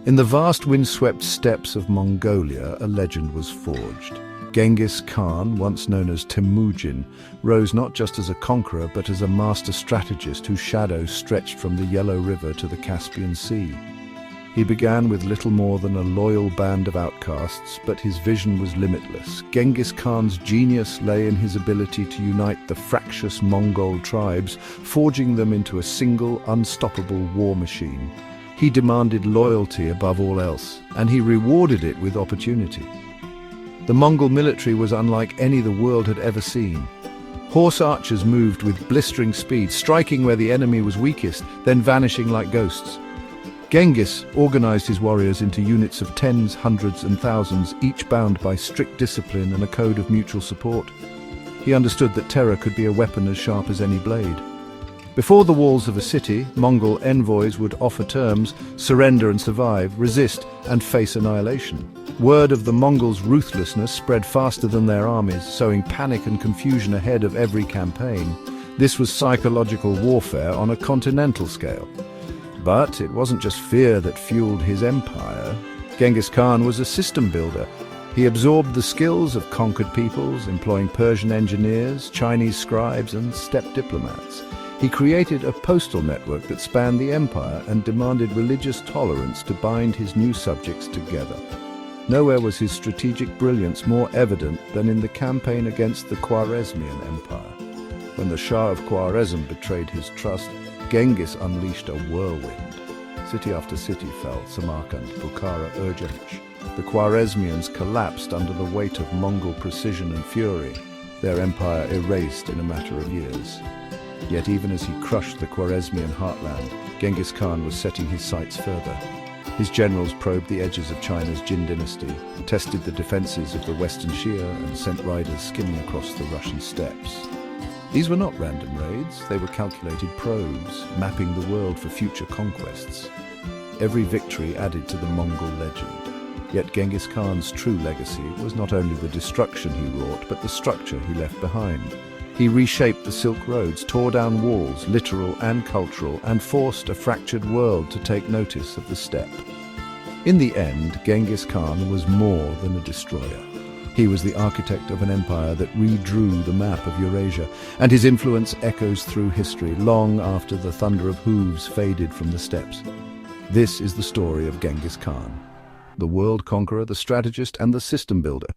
In the vast windswept steppes of Mongolia, a legend was forged. Genghis Khan, once known as Temujin, rose not just as a conqueror but as a master strategist whose shadow stretched from the Yellow River to the Caspian Sea. He began with little more than a loyal band of outcasts, but his vision was limitless. Genghis Khan's genius lay in his ability to unite the fractious Mongol tribes, forging them into a single, unstoppable war machine. He demanded loyalty above all else, and he rewarded it with opportunity. The Mongol military was unlike any the world had ever seen. Horse archers moved with blistering speed, striking where the enemy was weakest, then vanishing like ghosts. Genghis organized his warriors into units of tens, hundreds, and thousands, each bound by strict discipline and a code of mutual support. He understood that terror could be a weapon as sharp as any blade. Before the walls of a city, Mongol envoys would offer terms: surrender and survive, resist and face annihilation. Word of the Mongols' ruthlessness spread faster than their armies, sowing panic and confusion ahead of every campaign. This was psychological warfare on a continental scale. But it wasn't just fear that fueled his empire. Genghis Khan was a system builder. He absorbed the skills of conquered peoples, employing Persian engineers, Chinese scribes, and steppe diplomats. He created a postal network that spanned the empire and demanded religious tolerance to bind his new subjects together. Nowhere was his strategic brilliance more evident than in the campaign against the Khwarezmian Empire. When the Shah of Khwarezm betrayed his trust, Genghis unleashed a whirlwind. City after city fell: Samarkand, Bukhara, Urgench. The Khwarezmians collapsed under the weight of Mongol precision and fury, their empire erased in a matter of years. Yet even as he crushed the Khwarezmian heartland, Genghis Khan was setting his sights further. His generals probed the edges of China's Jin dynasty, tested the defenses of the Western Shia, and sent riders skimming across the Russian steppes. These were not random raids, they were calculated probes, mapping the world for future conquests. Every victory added to the Mongol legend. Yet Genghis Khan's true legacy was not only the destruction he wrought, but the structure he left behind. He reshaped the Silk Roads, tore down walls, literal and cultural, and forced a fractured world to take notice of the steppe. In the end, Genghis Khan was more than a destroyer. He was the architect of an empire that redrew the map of Eurasia, and his influence echoes through history long after the thunder of hooves faded from the steppes. This is the story of Genghis Khan, the world conqueror, the strategist, and the system builder.